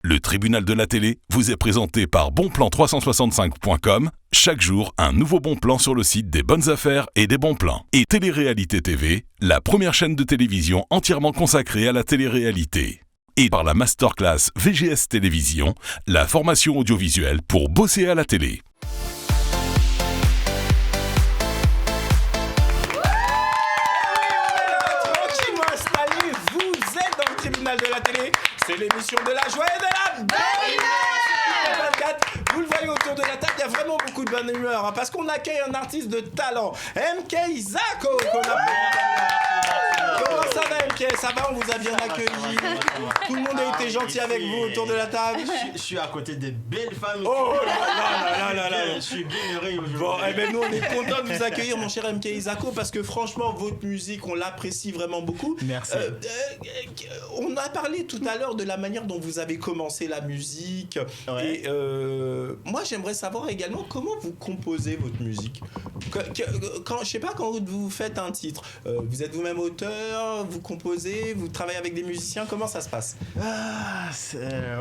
Le tribunal de la télé vous est présenté par bonplan365.com. Chaque jour, un nouveau bon plan sur le site des bonnes affaires et des bons plans. Et Télé-Réalité TV, la première chaîne de télévision entièrement consacrée à la télé-réalité. Et par la masterclass VGS Télévision, la formation audiovisuelle pour bosser à la télé. Tranquillement installé, vous êtes dans le tribunal de la télé. C'est l'émission de la joie et de la bonne humeur. Vous le voyez autour de la table, il y a vraiment beaucoup de bonne humeur hein, parce qu'on accueille un artiste de talent, MK Zako. Comment ça va MK? Ça va, on vous a bien accueilli. Tout le monde a été gentil avec vous autour de la table. Je suis à côté des belles femmes. Oh là. Je suis bien heureux aujourd'hui. Bon, eh ben nous on est contents de vous accueillir mon cher MK Zako parce que franchement votre musique on l'apprécie vraiment beaucoup. Merci. On a parlé tout à l'heure de la manière dont vous avez commencé la musique. Ouais. Et moi j'aimerais savoir également comment vous composez votre musique. Quand, je sais pas, quand vous faites un titre, vous êtes vous-même auteur, vous composez, vous travaillez avec des musiciens, comment ça se passe?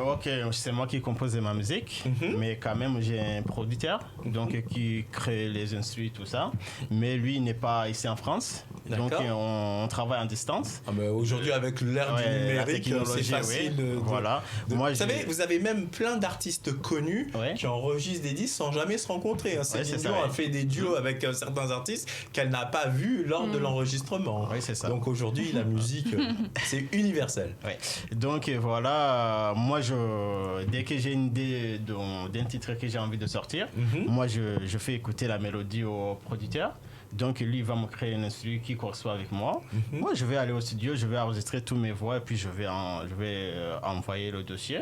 Ok, c'est moi qui compose ma musique, mais quand même j'ai un producteur donc qui crée les instruments tout ça, mais lui il n'est pas ici en France. D'accord. Donc on travaille en distance. Ah bah aujourd'hui avec l'ère du numérique, c'est facile. Voilà. Moi, vous savez, vous avez même plein d'artistes connus Ouais. qui enregistrent des disques sans jamais se rencontrer. Céline Dion a fait des duos avec certains artistes qu'elle n'a pas vus lors de l'enregistrement. Oui, c'est ça. Donc aujourd'hui, la musique, c'est universel. Ouais. Donc voilà, moi dès que j'ai une idée d'un titre que j'ai envie de sortir, moi je fais écouter la mélodie au producteur. Donc lui il va me créer un instrument qui correspond avec moi. Moi je vais aller au studio, je vais enregistrer toutes mes voix et puis je vais envoyer le dossier.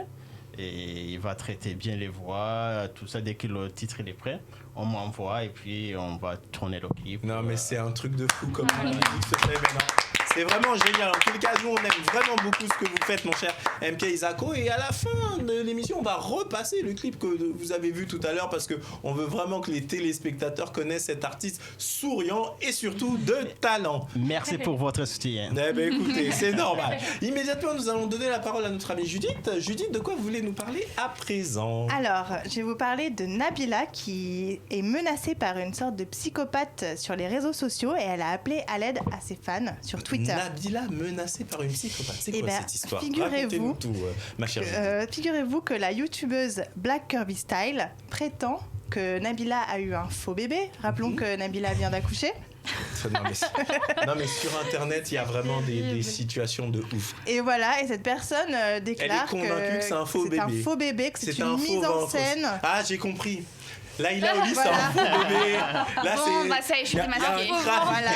Et il va traiter bien les voix, tout ça. Dès que le titre il est prêt, on m'envoie et puis on va tourner le clip. Non mais c'est un truc de fou comme la musique se fait maintenant. C'est vraiment génial. En tout cas, nous, on aime vraiment beaucoup ce que vous faites, mon cher MK Zako. Et à la fin de l'émission, on va repasser le clip que vous avez vu tout à l'heure parce qu'on veut vraiment que les téléspectateurs connaissent cet artiste souriant et surtout de talent. Merci pour votre soutien. Eh bien, écoutez, c'est normal. Immédiatement, nous allons donner la parole à notre amie Judith. Judith, de quoi vous voulez nous parler à présent? Alors, je vais vous parler de Nabila qui est menacée par une sorte de psychopathe sur les réseaux sociaux et elle a appelé à l'aide à ses fans sur Twitter. Nabila menacée par une psychopathe. C'est quoi cette histoire? Figurez-vous, tout, ma chère Judith. figurez-vous que la youtubeuse Black Kirby Style prétend que Nabila a eu un faux bébé. Rappelons que Nabila vient d'accoucher. Non mais sur internet il y a vraiment des situations de ouf. Et voilà, et cette personne déclare Elle est convaincue que c'est un faux bébé, que c'est une mise en scène. Ah j'ai compris. Là, il a Oli, c'est un faux bébé. Là, bon, bah ça y est, je suis démasquée. Voilà.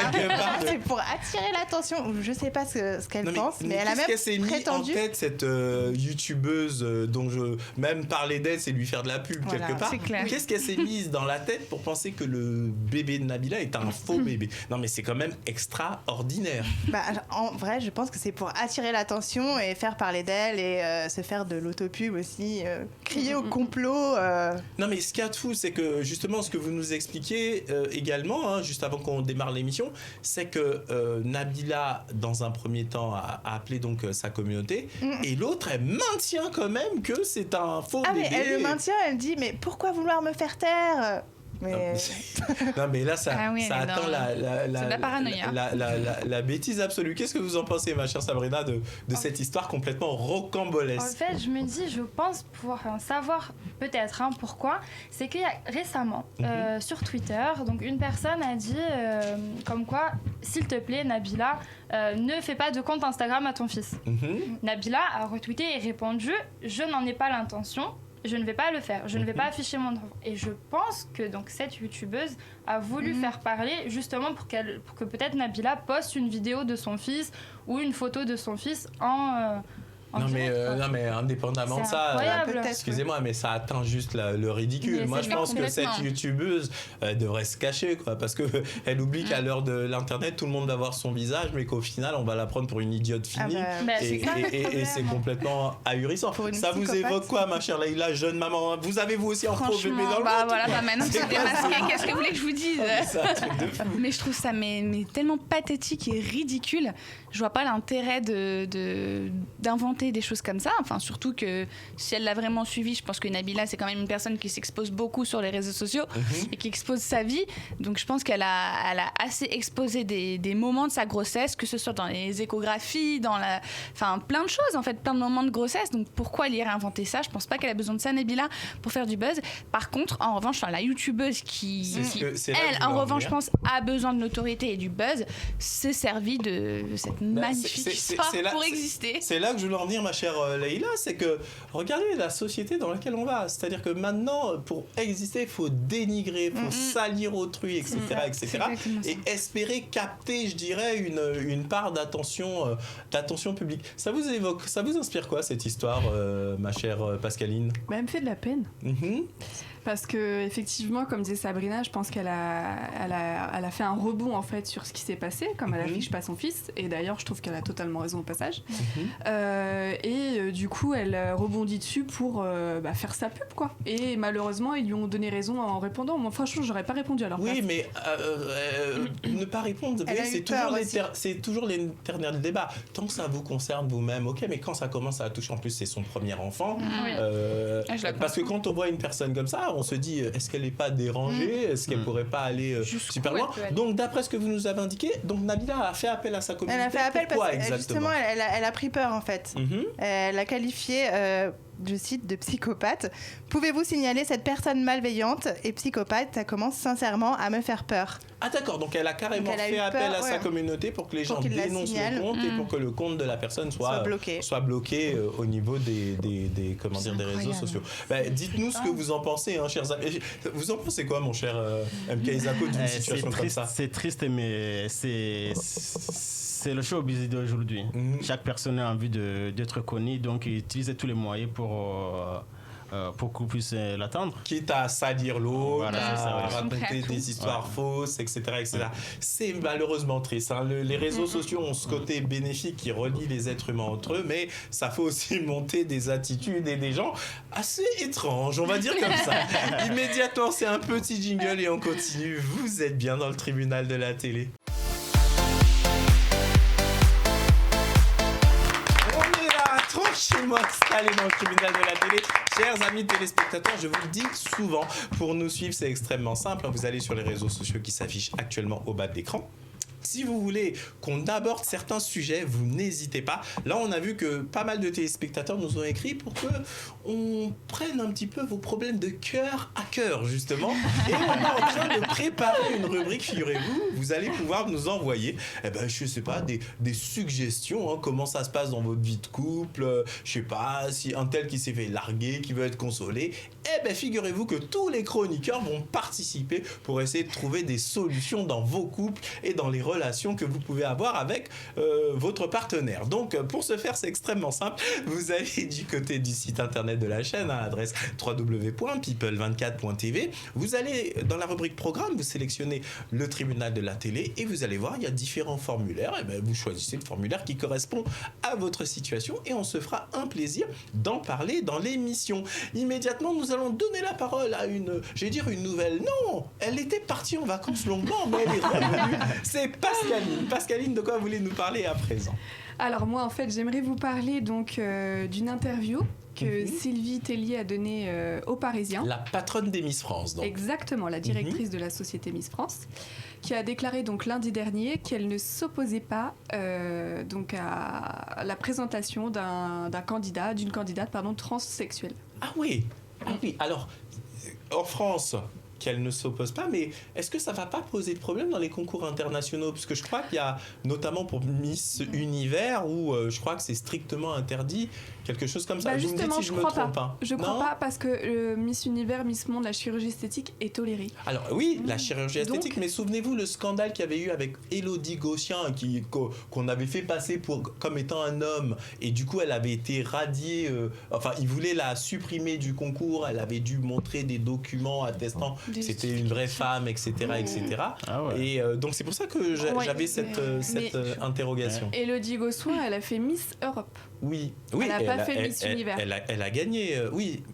C'est pour attirer l'attention. Je sais pas ce qu'elle pense, mais elle a même qu'elle s'est mis en tête, cette youtubeuse dont je même parler d'elle, c'est lui faire de la pub quelque part. C'est clair. Qu'est-ce qu'elle s'est mise dans la tête pour penser que le bébé de Nabila est un faux bébé? Non, mais c'est quand même extraordinaire. Bah, en vrai, je pense que c'est pour attirer l'attention et faire parler d'elle et se faire de l'autopub aussi, crier au complot. Non, mais ce qu'il y a de fou, c'est que justement ce que vous nous expliquez également, hein, juste avant qu'on démarre l'émission, c'est que Nabila, dans un premier temps, a appelé donc sa communauté, et l'autre, elle maintient quand même que c'est un faux bébé. Mais elle le maintient, elle dit, mais pourquoi vouloir me faire taire? Non mais là ça atteint c'est de la paranoïa. La bêtise absolue. Qu'est-ce que vous en pensez ma chère Sabrina de cette histoire complètement rocambolesque? En fait je me dis, je pense pouvoir savoir peut-être pourquoi. C'est qu'il y a récemment sur Twitter, donc une personne a dit comme quoi, s'il te plaît Nabila, ne fais pas de compte Instagram à ton fils. Nabila a retweeté et répondu, je n'en ai pas l'intention. Je ne vais pas le faire, je ne vais pas afficher mon enfant. Et je pense que donc, cette youtubeuse a voulu faire parler justement pour que peut-être Nabila poste une vidéo de son fils ou une photo de son fils en direct, non mais indépendamment de ça, excusez-moi, mais ça atteint juste le ridicule. Moi je pense que cette youtubeuse devrait se cacher quoi, parce que elle oublie qu'à l'heure de l'internet tout le monde va voir son visage, mais qu'au final on va la prendre pour une idiote finie. Et c'est complètement ahurissant. Ça vous évoque quoi ma chère Leïla, jeune maman? Vous avez vous aussi un faux bébé dans le ventre? Voilà, maintenant que c'est démasqué, qu'est-ce que vous voulez que je vous dise? C'est un truc de fou. Mais je trouve ça mais tellement pathétique et ridicule. je vois pas l'intérêt d'inventer des choses comme ça. Enfin, surtout que si elle l'a vraiment suivi, je pense que Nabila, c'est quand même une personne qui s'expose beaucoup sur les réseaux sociaux et qui expose sa vie. Donc, je pense qu'elle a assez exposé des moments de sa grossesse, que ce soit dans les échographies, enfin, plein de choses, en fait, plein de moments de grossesse. Donc, pourquoi elle irait inventer ça? Je pense pas qu'elle a besoin de ça, Nabila, pour faire du buzz. Par contre, en revanche, la youtubeuse qui elle, en revanche, je pense, a besoin de notoriété et du buzz, s'est servi de cette magnifique histoire pour exister. C'est là que je voulais en venir, ma chère Leïla, c'est que regardez la société dans laquelle on va. C'est-à-dire que maintenant, pour exister, il faut dénigrer, il faut salir autrui, etc. Et espérer capter, je dirais, une part d'attention publique. Ça vous inspire quoi, cette histoire, ma chère Pascaline? Elle me fait de la peine. Parce que effectivement, comme disait Sabrina, je pense qu'elle a fait un rebond en fait sur ce qui s'est passé, comme elle affiche pas son fils. Et d'ailleurs, je trouve qu'elle a totalement raison au passage. Du coup, elle rebondit dessus pour faire sa pub, quoi. Et malheureusement, ils lui ont donné raison en répondant. Moi, franchement, j'aurais pas répondu à leur place. Oui, mais ne pas répondre, c'est toujours l'éternel débat. Tant que ça vous concerne vous-même, ok, mais quand ça commence à toucher, en plus, c'est son premier enfant. Parce que quand on voit une personne comme ça, on se dit, est-ce qu'elle n'est pas dérangée? Est-ce qu'elle ne pourrait pas aller super loin? Donc, d'après ce que vous nous avez indiqué, donc Nabila a fait appel à sa communauté. Elle a fait appel Pourquoi parce que justement, elle a pris peur en fait. Elle a qualifié, je cite, de psychopathe. Pouvez-vous signaler cette personne malveillante et psychopathe? Ça commence sincèrement à me faire peur. Ah d'accord, donc elle a carrément fait appel à sa communauté pour que les gens dénoncent le compte et pour que le compte de la personne soit bloqué au niveau des réseaux sociaux. Dites-nous ce que vous en pensez, hein, chers amis. Vous en pensez quoi, mon cher MK Isako, d'une situation comme ça? C'est triste, mais c'est le showbiz d'aujourd'hui. Chaque personne a envie d'être connue, donc il utilise tous les moyens pour qu'on puisse l'attendre. Quitte à salir l'autre, à raconter des histoires fausses, etc. C'est malheureusement triste. Hein. Les réseaux sociaux ont ce côté bénéfique qui relie les êtres humains entre eux, mais ça fait aussi monter des attitudes et des gens assez étranges, on va dire comme ça. Immédiatement, c'est un petit jingle et on continue. Vous êtes bien dans le tribunal de la télé. Tranquillement installé dans le tribunal de la télé. Chers amis téléspectateurs, je vous le dis souvent, pour nous suivre, c'est extrêmement simple. Vous allez sur les réseaux sociaux qui s'affichent actuellement au bas de l'écran. Si vous voulez qu'on aborde certains sujets, vous n'hésitez pas. Là, on a vu que pas mal de téléspectateurs nous ont écrit pour qu'on prenne un petit peu vos problèmes de cœur à cœur, justement. Et on est en train de préparer une rubrique, figurez-vous. Vous allez pouvoir nous envoyer, je sais pas, des suggestions. Hein, comment ça se passe dans votre vie de couple. Je sais pas, si un tel qui s'est fait larguer, qui veut être consolé. Figurez-vous que tous les chroniqueurs vont participer pour essayer de trouver des solutions dans vos couples et dans les relations que vous pouvez avoir avec votre partenaire. Donc, pour ce faire, c'est extrêmement simple. Vous allez du côté du site internet de la chaîne à l'adresse www.people24.tv. Vous allez dans la rubrique programme, vous sélectionnez le tribunal de la télé et vous allez voir, il y a différents formulaires. Vous choisissez le formulaire qui correspond à votre situation et on se fera un plaisir d'en parler dans l'émission. Immédiatement, nous allons donner la parole à une nouvelle. Non, elle était partie en vacances longuement, mais elle est revenue. C'est Pascaline, de quoi voulez-nous parler à présent? Alors moi, en fait, j'aimerais vous parler donc d'une interview que Sylvie Tellier a donnée aux Parisiens. La patronne des Miss France, donc. Exactement, la directrice de la société Miss France, qui a déclaré donc lundi dernier qu'elle ne s'opposait pas donc à la présentation d'une candidate transsexuelle. Ah oui. Alors, en France, qu'elle ne s'oppose pas, mais est-ce que ça va pas poser de problème dans les concours internationaux? Parce que je crois qu'il y a, notamment pour Miss Univers, où je crois que c'est strictement interdit, quelque chose comme ça. Justement, je crois pas. Je crois pas parce que Miss Univers, Miss Monde, la chirurgie esthétique est tolérée. Alors oui, la chirurgie esthétique, mais souvenez-vous le scandale qu'il y avait eu avec Élodie Gossuin, qu'on avait fait passer comme étant un homme, et du coup elle avait été radiée, il voulait la supprimer du concours, elle avait dû montrer des documents attestant que c'était une vraie femme, etc. Ah ouais. Et donc c'est pour ça que j'avais cette interrogation. Élodie Gossuin, elle a fait Miss Europe. Oui, elle n'a pas fait Miss Univers. Elle a gagné,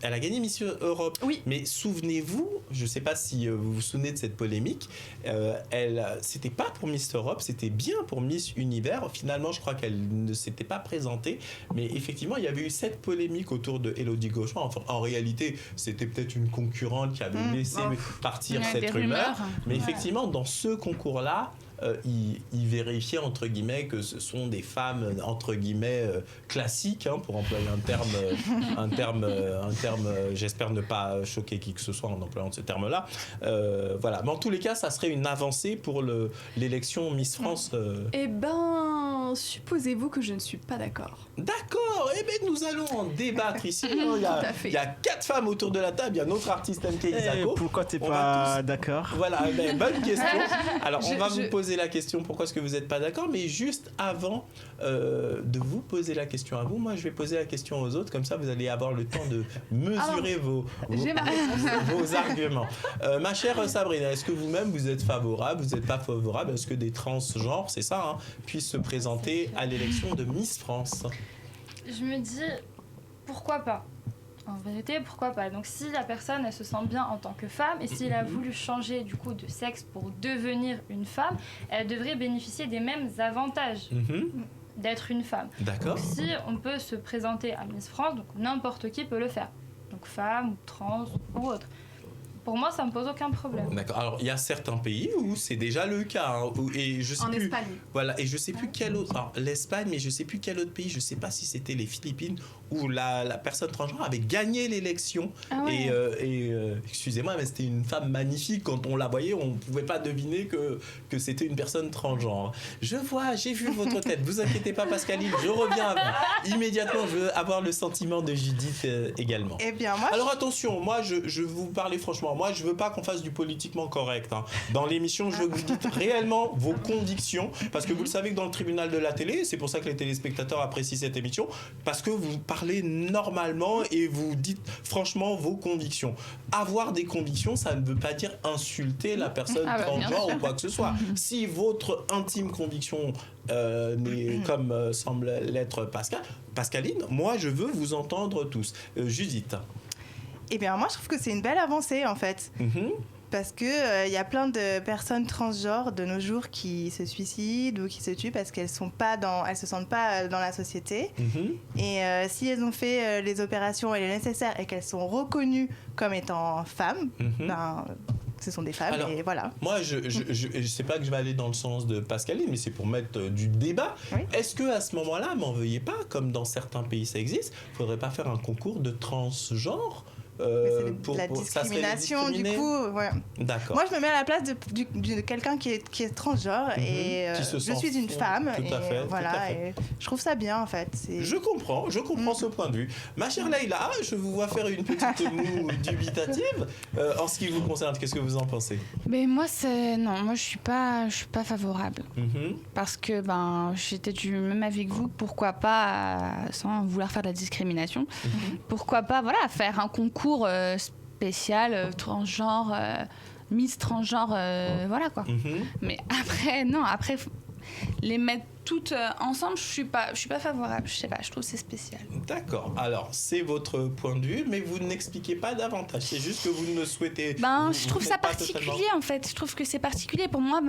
elle a gagné Miss Europe. Oui. Mais souvenez-vous, je ne sais pas si vous vous souvenez de cette polémique, c'était pas pour Miss Europe, c'était bien pour Miss Univers. Finalement, je crois qu'elle ne s'était pas présentée, mais effectivement, il y avait eu cette polémique autour de Élodie Gauchon. Enfin, en réalité, c'était peut-être une concurrente qui avait laissé partir cette rumeur. Mais effectivement, dans ce concours-là, il vérifiait entre guillemets que ce sont des femmes entre guillemets classiques, pour employer un terme, j'espère ne pas choquer qui que ce soit en employant ce terme-là. Voilà. Mais en tous les cas, ça serait une avancée pour l'élection Miss France. Eh ben, supposez-vous que je ne suis pas d'accord. D'accord. Eh bien, nous allons en débattre ici. Il y a 4 femmes autour de la table. Il y a notre artiste MK Isako. Pourquoi t'es pas d'accord? Voilà. Bonne question. Alors, on va vous poser la question pourquoi est-ce que vous n'êtes pas d'accord, mais juste avant de vous poser la question à vous, moi je vais poser la question aux autres, comme ça vous allez avoir le temps de mesurer vos arguments. Ma chère Sabrina, est-ce que vous-même vous êtes favorable, vous n'êtes pas favorable à ce que des transgenres, c'est ça, puissent se présenter à l'élection de Miss France? Je me dis, pourquoi pas? En vérité, pourquoi pas? Donc si la personne, elle se sent bien en tant que femme, et s'il a voulu changer du coup de sexe pour devenir une femme, elle devrait bénéficier des mêmes avantages d'être une femme. D'accord. Donc si on peut se présenter à Miss France, donc n'importe qui peut le faire. Donc femme, ou trans ou autre. Pour moi, ça me pose aucun problème. D'accord. Alors, il y a certains pays où c'est déjà le cas. Et je sais plus, Espagne. Voilà. Et je sais plus quel autre. Alors, l'Espagne, mais je sais plus quel autre pays. Je sais pas si c'était les Philippines où la personne transgenre avait gagné l'élection. Ah ouais. Et excusez-moi, mais c'était une femme magnifique. Quand on la voyait, on ne pouvait pas deviner que c'était une personne transgenre. J'ai vu votre tête. Vous inquiétez pas, Pascaline. Je reviens à vous. Immédiatement, je veux avoir le sentiment de Judith également. Eh bien, moi. Alors, attention, moi, je vous parlais franchement. Moi, je veux pas qu'on fasse du politiquement correct. Dans l'émission, je veux que vous dites réellement vos convictions, parce que vous le savez que dans le tribunal de la télé, c'est pour ça que les téléspectateurs apprécient cette émission, parce que vous parlez normalement et vous dites franchement vos convictions. Avoir des convictions, ça ne veut pas dire insulter la personne transgenre ou quoi que ce soit. Si votre intime conviction n'est comme semble l'être Pascaline, moi, je veux vous entendre tous. Judith. Eh bien, moi, je trouve que c'est une belle avancée, en fait. Parce que y a plein de personnes transgenres de nos jours qui se suicident ou qui se tuent parce qu'elles se sentent pas dans la société. Et si elles ont fait les opérations et les nécessaires et qu'elles sont reconnues comme étant femmes, ben, ce sont des femmes. Alors, et voilà. Moi, je sais pas que je vais aller dans le sens de Pascaline, mais c'est pour mettre du débat. Oui. Est-ce que à ce moment-là, m'en veuillez pas, comme dans certains pays ça existe, faudrait pas faire un concours de transgenres? C'est la discrimination du coup. Ouais. D'accord. Moi je me mets à la place de quelqu'un qui est transgenre et je suis une femme tout à fait, voilà, et je trouve ça bien en fait. Je comprends ce point de vue. Ma chère Leïla, je vous vois faire une petite moue dubitative en ce qui vous concerne. Qu'est-ce que vous en pensez? Mais moi je suis pas favorable parce que j'étais du même avis que vous. Pourquoi pas, sans vouloir faire de la discrimination, pourquoi pas faire un concours spécial transgenre, Miss transgenre, voilà quoi. Mais après les mettre toutes ensemble, je suis pas favorable. Je sais pas, je trouve que c'est spécial. D'accord. Alors c'est votre point de vue, mais vous n'expliquez pas davantage. C'est juste que vous ne souhaitez. Je trouve ça particulier en fait. Je trouve que c'est particulier pour moi.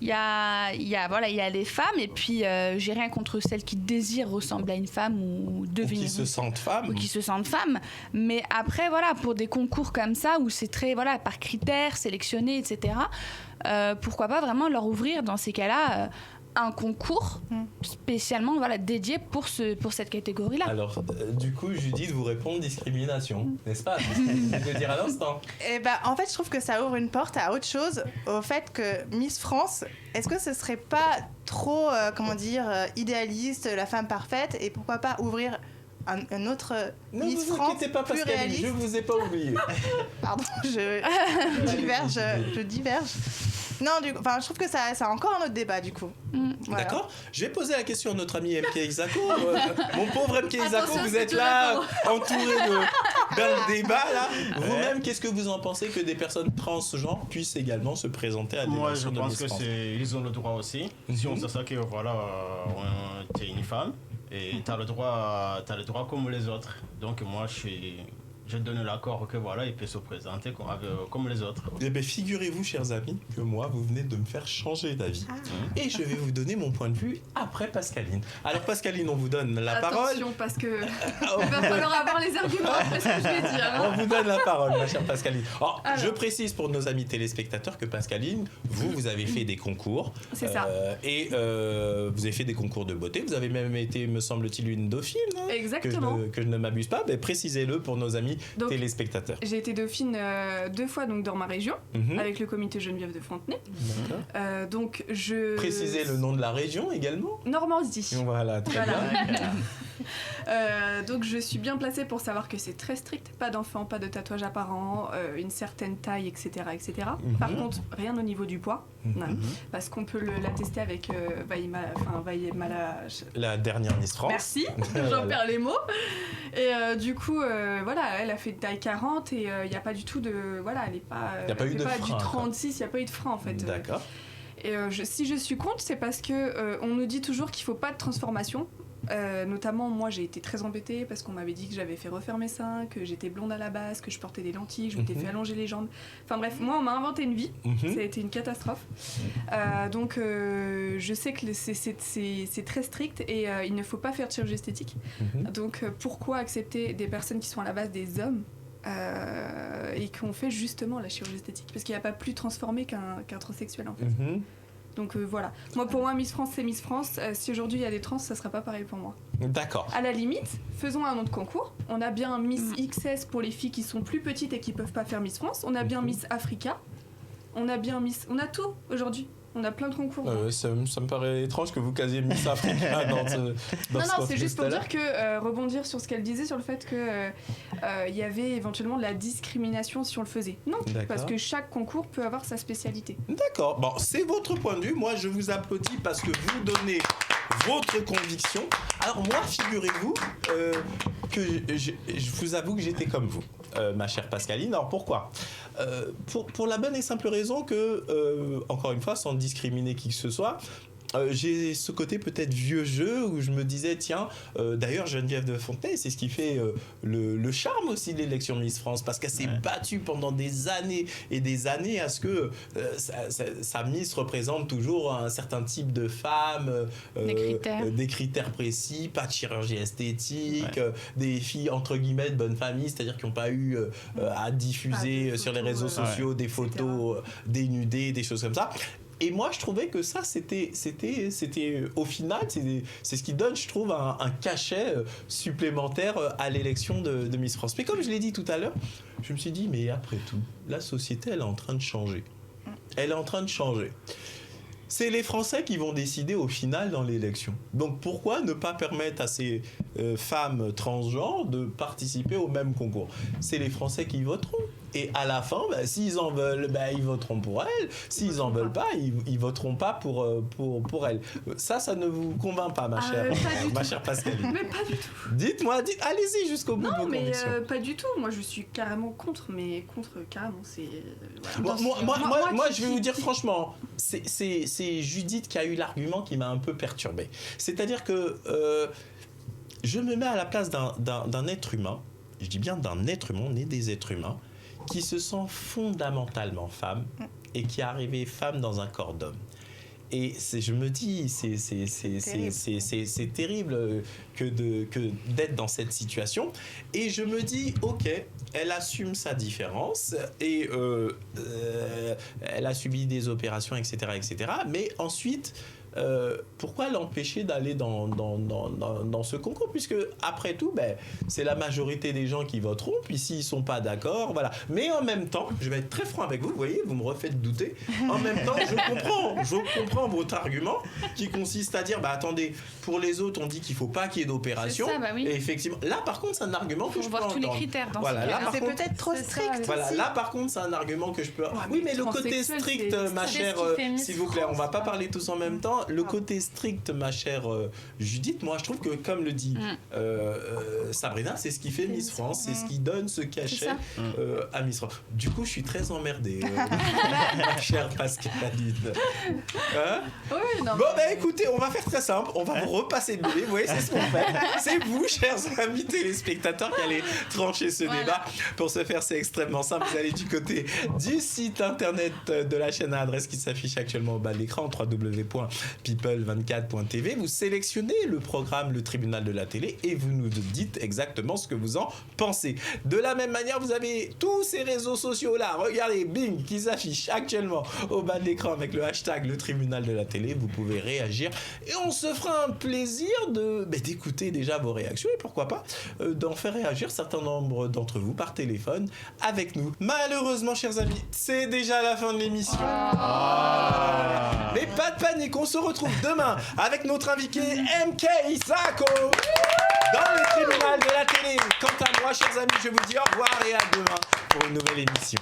Il y a les femmes et puis j'ai rien contre celles qui désirent ressembler à une femme ou devenir. Ou qui se sentent femmes. Mais après pour des concours comme ça où c'est très par critères sélectionnés, etc. Pourquoi pas vraiment leur ouvrir dans ces cas-là un concours spécialement dédié pour cette catégorie-là. Alors, du coup, Judith vous répond discrimination, n'est-ce pas? C'est ce que vous venez de dire à l'instant. En fait, je trouve que ça ouvre une porte à autre chose, au fait que Miss France, est-ce que ce serait pas trop, idéaliste, la femme parfaite, et pourquoi pas ouvrir un autre Miss France inquiétez pas, plus Pascaline, réaliste. je vous ai pas oublié. Pardon, je diverge. Non, je trouve que ça a encore un autre débat du coup. Voilà. D'accord. Je vais poser la question à notre ami MK Isako. Mon pauvre MK Isako, vous êtes là, entouré d'un débat là. Vous-même, qu'est-ce que vous en pensez que des personnes transgenres puissent également se présenter à des élections de Miss France? Moi, je pense qu'ils ont le droit aussi. Si on sait ça que t'es une femme Et tu as le droit comme les autres. Donc moi, je donne l'accord que voilà, il peut se présenter comme les autres. Eh bien, figurez-vous, chers amis, que moi, vous venez de me faire changer d'avis. Et je vais vous donner mon point de vue après Pascaline. Alors, Pascaline, on vous donne la parole. Attention, parce que il va falloir avoir les arguments après ce que je vais dire. Hein. On vous donne la parole, ma chère Pascaline. Alors, je précise pour nos amis téléspectateurs que Pascaline, vous avez fait des concours. C'est ça. Et vous avez fait des concours de beauté. Vous avez même été, me semble-t-il, une dauphine. Hein, exactement. Que je ne m'abuse pas. Mais précisez-le pour nos amis donc, téléspectateurs. J'ai été dauphine 2 fois donc, dans ma région, avec le comité Geneviève de Fontenay. Donc Précisez le nom de la région également. Normandie. Voilà, très bien. Donc je suis bien placée pour savoir que c'est très strict. Pas d'enfants, pas de tatouages apparents, une certaine taille, etc. etc. Par contre, rien au niveau du poids. Parce qu'on peut l'attester avec la dernière Miss France. Merci, j'en perds les mots. Et du coup, voilà, elle a fait de taille 40 et il n'y a pas du tout de... Voilà, elle n'est pas... Il n'y a pas eu de frein. Du 36, il n'y a pas eu de frein en fait. D'accord. Et si je suis contre, c'est parce que on nous dit toujours qu'il ne faut pas de transformation. Notamment, moi, j'ai été très embêtée parce qu'on m'avait dit que j'avais fait refaire mes seins, que j'étais blonde à la base, que je portais des lentilles, que je m'étais fait allonger les jambes. Enfin bref, moi, on m'a inventé une vie. Ça a été une catastrophe. Donc, je sais que c'est très strict et il ne faut pas faire de chirurgie esthétique. Donc, pourquoi accepter des personnes qui sont à la base des hommes et qui ont fait justement la chirurgie esthétique? Parce qu'il n'y a pas plus transformé qu'un transsexuel, en fait. Donc voilà. Moi, pour moi, Miss France, c'est Miss France. Si aujourd'hui il y a des trans, ça sera pas pareil pour moi. D'accord. À la limite, faisons un autre concours. On a bien Miss XS pour les filles qui sont plus petites et qui peuvent pas faire Miss France. On a bien Miss Africa. On a bien Miss... On a tout aujourd'hui. On a plein de concours. Ça me paraît étrange que vous casiez Miss Africa dans non, c'est juste pour dire que rebondir sur ce qu'elle disait sur le fait que il y avait éventuellement de la discrimination si on le faisait. Non, parce que chaque concours peut avoir sa spécialité. D'accord. Bon, c'est votre point de vue. Moi, je vous applaudis parce que vous donnez votre conviction. Alors moi, figurez-vous que je vous avoue que j'étais comme vous, ma chère Pascaline. Alors pourquoi ? Pour la bonne et simple raison que, encore une fois, sans discriminer qui que ce soit, j'ai ce côté peut-être vieux jeu où je me disais tiens, d'ailleurs Geneviève de Fontenay, c'est ce qui fait le charme aussi de l'élection Miss France, parce qu'elle s'est battue pendant des années et des années à ce que sa Miss représente toujours un certain type de femme, des critères précis, pas de chirurgie esthétique, des filles entre guillemets de bonne famille, c'est-à-dire qui n'ont pas eu à diffuser sur les réseaux sociaux des photos dénudées, des choses comme ça. Et moi, je trouvais que ça, c'était au final, c'est ce qui donne, je trouve, un cachet supplémentaire à l'élection de Miss France. Mais comme je l'ai dit tout à l'heure, je me suis dit, mais après tout, la société, elle est en train de changer. Elle est en train de changer. C'est les Français qui vont décider au final dans l'élection. Donc pourquoi ne pas permettre à ces femmes transgenres de participer au même concours ? C'est les Français qui voteront. Et à la fin, s'ils en veulent, ils voteront pour elles. S'ils en veulent pas, ils voteront pas pour elles. Ça ne vous convainc pas, ma chère Pascaline. Mais pas du tout. Dites-moi, allez-y jusqu'au bout de vos convictions. Non, mais pas du tout. Moi, je suis carrément contre, mais contre carrément, c'est... Moi, je vais vous dire franchement, c'est Judith qui a eu l'argument qui m'a un peu perturbé. C'est-à-dire que je me mets à la place d'un être humain, je dis bien d'un être humain, on est des êtres humains, qui se sent fondamentalement femme et qui est arrivé femme dans un corps d'homme. Et je me dis, c'est terrible que d'être dans cette situation. Et je me dis, ok, elle assume sa différence et elle a subi des opérations, etc., etc. Mais ensuite, pourquoi l'empêcher d'aller dans ce concours, puisque après tout, c'est la majorité des gens qui voteront, puis s'ils ne sont pas d'accord, voilà. Mais en même temps, je vais être très franc avec vous, vous voyez, vous me refaites douter. En même temps, je comprends votre argument qui consiste à dire, attendez, pour les autres, on dit qu'il ne faut pas qu'il y ait d'opération. C'est ça, oui. Et effectivement, là par contre, c'est un argument que je peux entendre. Faut voir tous les critères dans ce cas. C'est peut-être trop strict. Voilà, là par contre, c'est un argument que je peux... Oui, mais le côté strict, ma chère, s'il vous plaît, on ne va pas parler tous en même temps. le côté strict, ma chère Judith, moi je trouve que comme le dit Sabrina, c'est ce qui fait Miss France, c'est ce qui donne ce cachet à Miss France. Du coup, je suis très emmerdé, ma chère Pascaline. Hein? Oui, non. Bon, bah écoutez, on va faire très simple, on va vous repasser le bébé, vous voyez, c'est ce qu'on fait. C'est vous, chers amis téléspectateurs, qui allez trancher ce débat. Pour ce faire, c'est extrêmement simple, vous allez du côté du site internet de la chaîne à adresse qui s'affiche actuellement au bas de l'écran, www.people24.tv. Vous sélectionnez le programme Le Tribunal de la télé et vous nous dites exactement ce que vous en pensez. De la même manière, vous avez tous ces réseaux sociaux là, regardez, bing, qui s'affichent actuellement au bas de l'écran avec le hashtag Le Tribunal de la télé. Vous pouvez réagir et on se fera un plaisir d'écouter déjà vos réactions et pourquoi pas d'en faire réagir certains nombre d'entre vous par téléphone avec nous. Malheureusement, chers amis, c'est déjà la fin de l'émission. Mais pas de panique, on se retrouve demain avec notre invité MK Isako dans le tribunal de la télé. Quant à moi, chers amis, je vous dis au revoir et à demain pour une nouvelle émission.